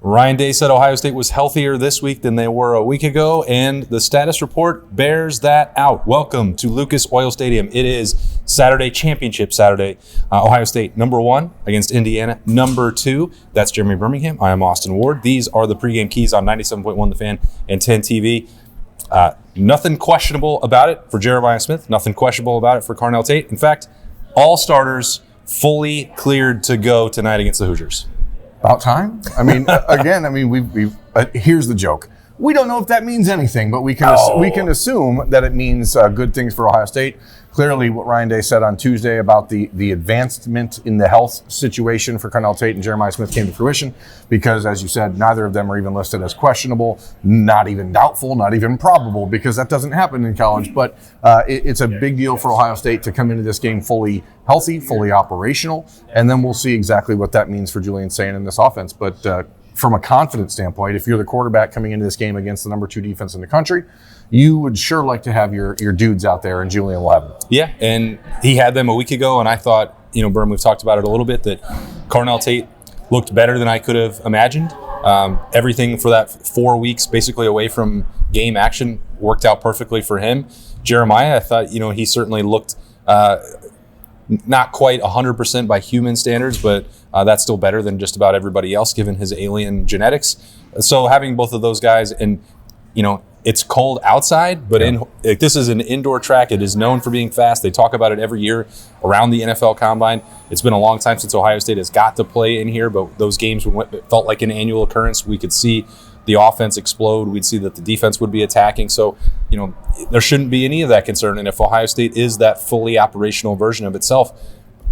Ryan Day said Ohio State was healthier this week than they were a week ago, and the status report bears that out. Welcome to Lucas Oil Stadium. It is Saturday, Championship Saturday. Ohio State number 1 against Indiana number 2. That's Jeremy Birmingham. I am Austin Ward. These are the Pregame Keys on 97.1 The Fan and 10 TV. Nothing questionable about it for Jeremiah Smith. Nothing questionable about it for Carnell Tate. In fact, all starters fully cleared to go tonight against the Hoosiers. About time. I mean, we've here's the joke. We don't know if that means anything, but we can assume that it means good things for Ohio State. Clearly, what Ryan Day said on Tuesday about the advancement in the health situation for Carnell Tate and Jeremiah Smith came to fruition because, as you said, neither of them are even listed as questionable, not even doubtful, not even probable, because that doesn't happen in college. But it's a big deal for Ohio State to come into this game fully healthy, fully operational, and then we'll see exactly what that means for Julian Sayin in this offense. But from a confidence standpoint, if you're the quarterback coming into this game against the number 2 defense in the country, you would sure like to have your dudes out there, and Julian will have them. Yeah, and he had them a week ago, and I thought, Berm, we've talked about it a little bit, that Carnell Tate looked better than I could have imagined. Everything for that 4 weeks basically away from game action worked out perfectly for him. Jeremiah, I thought, he certainly looked not quite 100% by human standards, but that's still better than just about everybody else given his alien genetics. So having both of those guys, and it's cold outside, but this is an indoor track. It is known for being fast. They talk about it every year around the NFL Combine. It's been a long time since Ohio State has got to play in here, but those games felt like an annual occurrence. We could see the offense explode. We'd see that the defense would be attacking. So, there shouldn't be any of that concern. And if Ohio State is that fully operational version of itself,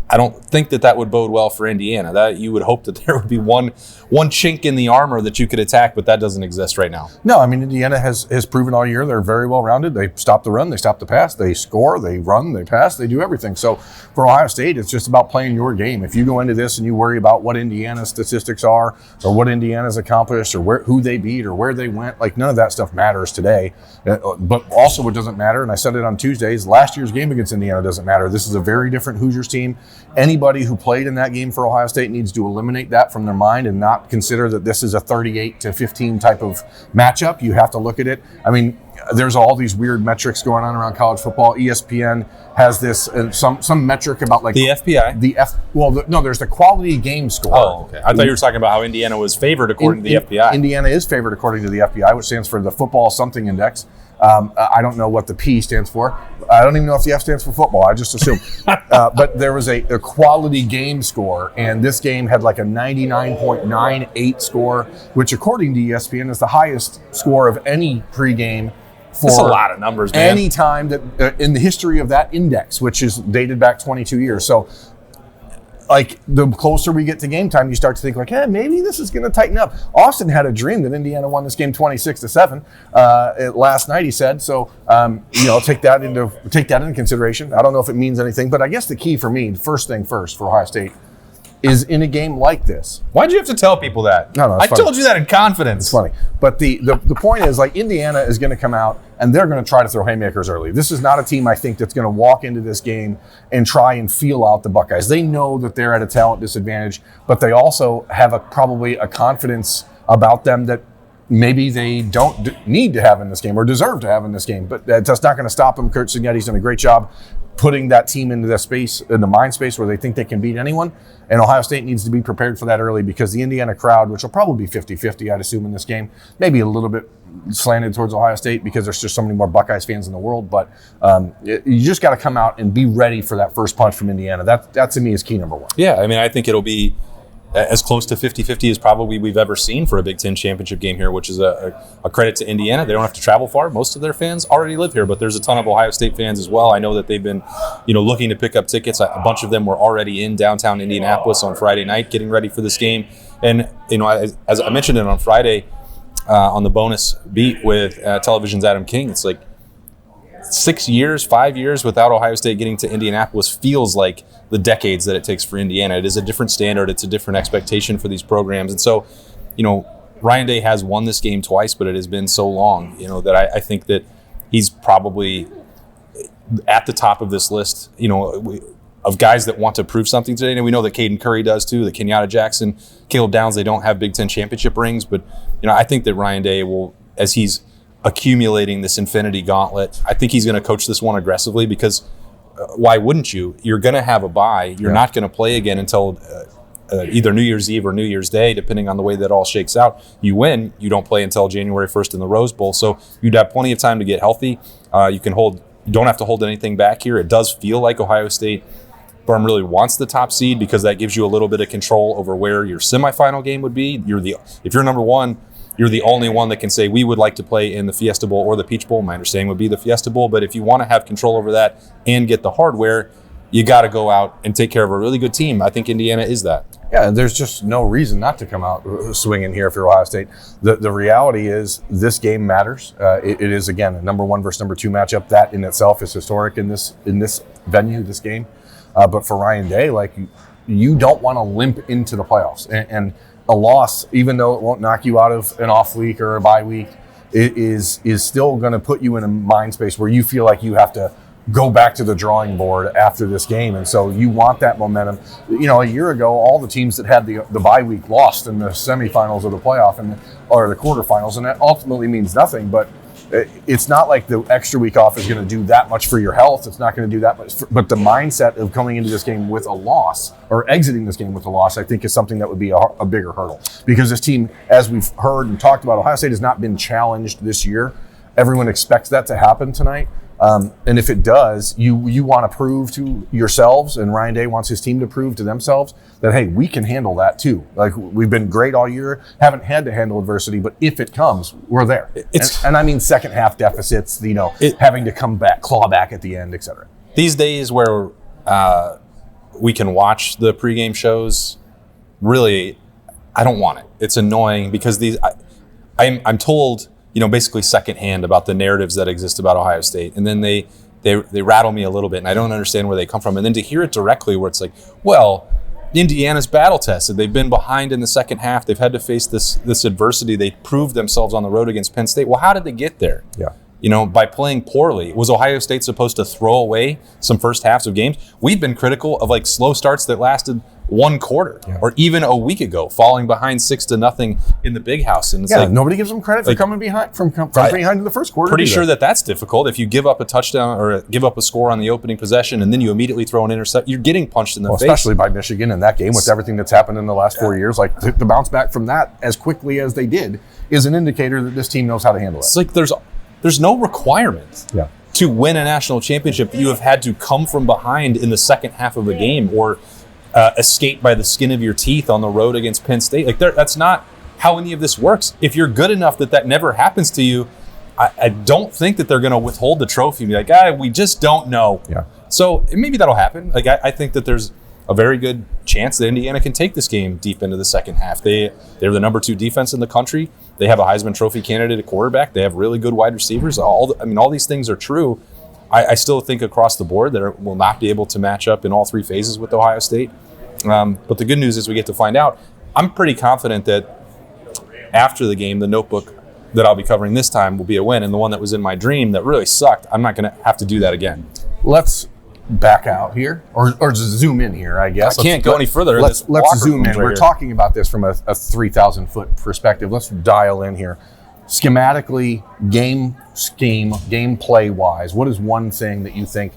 I don't think that would bode well for Indiana. That you would hope that there would be one chink in the armor that you could attack, but that doesn't exist right now. No, Indiana has proven all year they're very well rounded. They stop the run, they stop the pass, they score, they run, they pass, they do everything. So for Ohio State, it's just about playing your game. If you go into this and you worry about what Indiana's statistics are, or what Indiana's accomplished, or who they beat, or where they went, none of that stuff matters today. But also what doesn't matter, and I said it on Tuesdays, last year's game against Indiana doesn't matter. This is a very different Hoosiers team. Anybody who played in that game for Ohio State needs to eliminate that from their mind and not consider that this is a 38-15 type of matchup. You have to look at it. There's all these weird metrics going on around college football. ESPN has this some metric about the FPI. There's the quality game score. Oh, okay. I thought you were talking about how Indiana was favored according to the FPI. Indiana is favored according to the FPI, which stands for the Football Something Index. I don't know what the P stands for. I don't even know if the F stands for football. I just assume. But there was a quality game score, and this game had a 99.98 score, which according to ESPN is the highest score of any pregame for That's a lot of numbers, man. Any time that in the history of that index, which is dated back 22 years. So the closer we get to game time, you start to think maybe this is going to tighten up. Austin had a dream that Indiana won this game 26-7 last night, he said. So, take that into consideration. I don't know if it means anything, but I guess the key for me, first thing first for Ohio State, is in a game like this. Why'd you have to tell people that? No, I told you that in confidence. It's funny. But the point is, Indiana is going to come out and they're going to try to throw haymakers early. This is not a team, I think, that's going to walk into this game and try and feel out the Buckeyes. They know that they're at a talent disadvantage, but they also have probably a confidence about them that maybe they don't need to have in this game or deserve to have in this game. But that's not going to stop them. Kurt Cignetta's done a great job putting that team into the space, in the mind space where they think they can beat anyone. And Ohio State needs to be prepared for that early because the Indiana crowd, which will probably be 50-50, I'd assume, in this game, maybe a little bit slanted towards Ohio State because there's just so many more Buckeyes fans in the world. But you just got to come out and be ready for that first punch from Indiana. That to me is key number one. Yeah, I think it'll be as close to 50-50 as probably we've ever seen for a Big Ten championship game here, which is a credit to Indiana. They don't have to travel far. Most of their fans already live here, but there's a ton of Ohio State fans as well. I know that they've been, looking to pick up tickets. A bunch of them were already in downtown Indianapolis on Friday night getting ready for this game. And, as I mentioned it on Friday on the bonus beat with Television's Adam King, it's 5 years without Ohio State getting to Indianapolis feels like the decades that it takes for Indiana. It is a different standard. It's a different expectation for these programs. And so, Ryan Day has won this game twice, but it has been so long, that I think that he's probably at the top of this list, of guys that want to prove something today. And we know that Caden Curry does too, that Kenyatta Jackson, Caleb Downs, they don't have Big Ten championship rings. But, I think that Ryan Day will, as he's accumulating this infinity gauntlet, I think he's going to coach this one aggressively because why wouldn't you? You're going to have a bye. You're not going to play again until either New Year's Eve or New Year's Day, depending on the way that all shakes out. You win, you don't play until January 1st in the Rose Bowl. So you'd have plenty of time to get healthy. You don't have to hold anything back here. It does feel like Ohio State Birm really wants the top seed because that gives you a little bit of control over where your semifinal game would be. If you're number one, you're the only one that can say we would like to play in the Fiesta Bowl or the Peach Bowl. My understanding would be the Fiesta Bowl. But if you want to have control over that and get the hardware, you got to go out and take care of a really good team. I think Indiana is that. Yeah, there's just no reason not to come out swinging here if you're Ohio State. The reality is this game matters. It is, again, a number 1 versus number 2 matchup. That in itself is historic in this venue, this game. But for Ryan Day, you don't want to limp into the playoffs. And a loss, even though it won't knock you out of an off week or a bye week, it is still going to put you in a mind space where you feel like you have to go back to the drawing board after this game. And so you want that momentum. A year ago, all the teams that had the bye week lost in the semifinals of the playoff or the quarterfinals, and that ultimately means nothing. But it's not like the extra week off is going to do that much for your health. It's not going to do that much. But the mindset of coming into this game with a loss or exiting this game with a loss, I think is something that would be a bigger hurdle. Because this team, as we've heard and talked about, Ohio State has not been challenged this year. Everyone expects that to happen tonight. And if it does, you want to prove to yourselves, and Ryan Day wants his team to prove to themselves that, hey, we can handle that too. We've been great all year, haven't had to handle adversity, but if it comes, we're there. And I mean second half deficits, having to come back, claw back at the end, et cetera. These days where we can watch the pregame shows, really, I don't want it. It's annoying because I'm told, basically secondhand about the narratives that exist about Ohio State. And then they rattle me a little bit, and I don't understand where they come from. And then to hear it directly where it's like, well, Indiana's battle tested. They've been behind in the second half. They've had to face this adversity. They proved themselves on the road against Penn State. Well, how did they get there? Yeah. By playing poorly. Was Ohio State supposed to throw away some first halves of games? We've been critical of slow starts that lasted one quarter or even a week ago, falling behind 6-0 in the Big House. And it's nobody gives them credit for coming behind behind in the first quarter. Pretty sure that's difficult. If you give up a touchdown or give up a score on the opening possession and then you immediately throw an intercept, you're getting punched in the face. Especially by Michigan in that game with everything that's happened in the last 4 years. To bounce back from that as quickly as they did is an indicator that this team knows how to handle it. It's there's no requirement to win a national championship. You have had to come from behind in the second half of a game or escape by the skin of your teeth on the road against Penn State. That's not how any of this works. If you're good enough that never happens to you, I don't think that they're going to withhold the trophy and be like, we just don't know. Yeah. So maybe that'll happen. I think that there's a very good chance that Indiana can take this game deep into the second half. They're the number 2 defense in the country. They have a Heisman Trophy candidate at quarterback. They have really good wide receivers. All these things are true. I still think across the board that will not be able to match up in all 3 phases with Ohio State. But the good news is we get to find out. I'm pretty confident that after the game, the notebook that I'll be covering this time will be a win, and the one that was in my dream that really sucked, I'm not going to have to do that again. Let's back out here, or just zoom in here, I guess. I can't go any further. Let's zoom in. We're talking about this from a 3,000-foot perspective. Let's dial in here. Schematically, game scheme, gameplay-wise, what is one thing that you think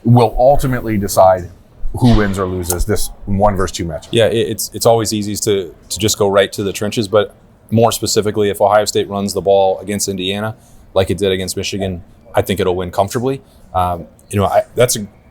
will ultimately decide who wins or loses this 1 versus 2 match? Yeah, it's always easy to just go right to the trenches, but more specifically, if Ohio State runs the ball against Indiana like it did against Michigan, I think it'll win comfortably.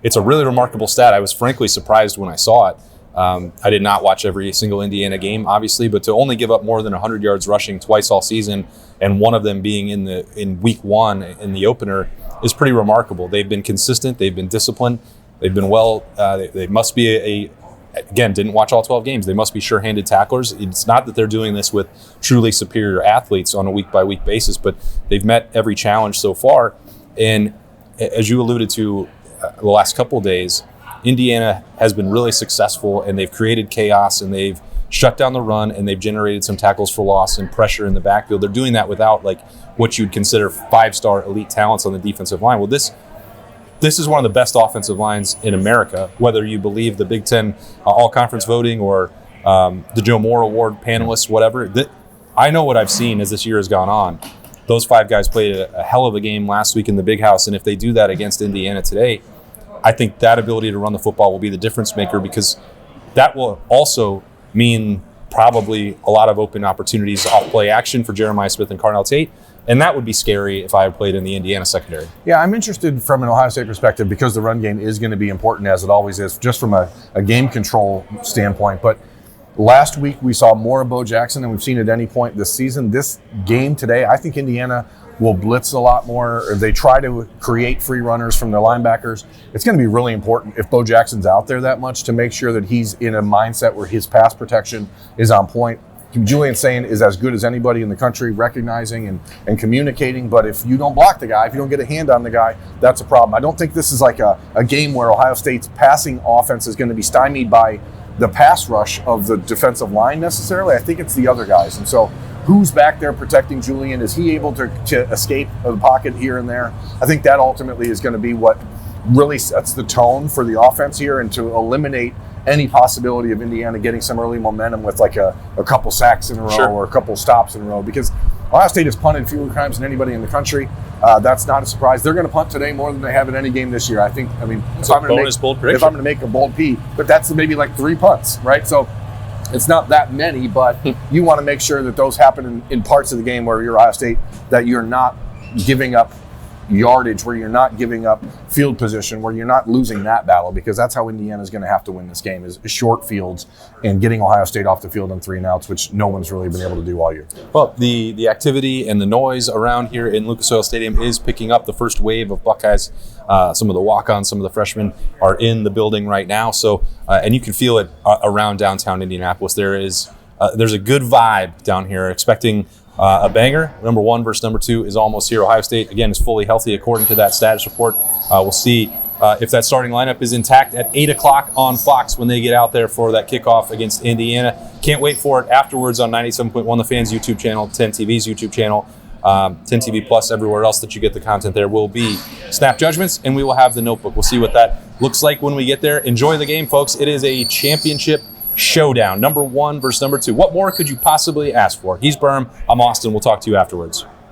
It's a really remarkable stat. I was frankly surprised when I saw it. I did not watch every single Indiana game, obviously, but to only give up more than 100 yards rushing twice all season, and one of them being in week 1 in the opener, is pretty remarkable. They've been consistent. They've been disciplined. They've been well. They must be again, didn't watch all 12 games. They must be sure-handed tacklers. It's not that they're doing this with truly superior athletes on a week-by-week basis, but they've met every challenge so far. And as you alluded to the last couple of days, Indiana has been really successful, and they've created chaos, and they've shut down the run, and they've generated some tackles for loss and pressure in the backfield. They're doing that without what you'd consider 5-star elite talents on the defensive line. Well, this is one of the best offensive lines in America, whether you believe the Big Ten all-conference voting or the Joe Moore Award panelists, whatever. I know what I've seen as this year has gone on. Those 5 guys played a hell of a game last week in the Big House, and if they do that against Indiana today, I think that ability to run the football will be the difference maker, because that will also mean probably a lot of open opportunities off play action for Jeremiah Smith and Carnell Tate. And that would be scary if I had played in the Indiana secondary. Yeah, I'm interested from an Ohio State perspective, because the run game is going to be important, as it always is, just from a game control standpoint. But last week we saw more of Bo Jackson than we've seen at any point this season. This game today, I think Indiana will blitz a lot more. Or they try to create free runners from their linebackers. It's going to be really important if Bo Jackson's out there that much to make sure that he's in a mindset where his pass protection is on point. Julian Sain is as good as anybody in the country, recognizing and communicating. But if you don't block the guy, if you don't get a hand on the guy, that's a problem. I don't think this is like a game where Ohio State's passing offense is going to be stymied by the pass rush of the defensive line necessarily. I think it's the other guys. And so who's back there protecting Julian? Is he able to escape the pocket here and there? I think that ultimately is going to be what really sets the tone for the offense here, and to eliminate any possibility of Indiana getting some early momentum with like a couple sacks in a row. Sure. Or a couple stops in a row, because Ohio State has punted fewer times than anybody in the country. That's not a surprise. They're going to punt today more than they have in any game this year. I mean, if I'm going to make a bold P, but that's maybe like 3 punts, right? So it's not that many, but you want to make sure that those happen in parts of the game where you're Ohio State, that you're not giving up yardage, where you're not giving up field position, where you're not losing that battle, because that's how Indiana's going to have to win this game, is short fields and getting Ohio State off the field on 3 and outs, which no one's really been able to do all year. Well, the activity and the noise around here in Lucas Oil Stadium is picking up. The first wave of Buckeyes, some of the walk-ons, some of the freshmen are in the building right now. So, and you can feel it around downtown Indianapolis. There's a good vibe down here. Expecting a banger. Number 1 versus number 2 is almost here. Ohio State, again, is fully healthy according to that status report. We'll see if that starting lineup is intact at 8 o'clock on Fox when they get out there for that kickoff against Indiana. Can't wait for it afterwards on 97.1 The Fan's YouTube channel, 10 TV's YouTube channel, 10 TV Plus, everywhere else that you get the content. There will be snap judgments, and we will have the notebook. We'll see what that looks like when we get there. Enjoy the game, folks. It is a championship showdown. Number 1 versus number 2. What more could you possibly ask for? He's Birm. I'm Austin. We'll talk to you afterwards.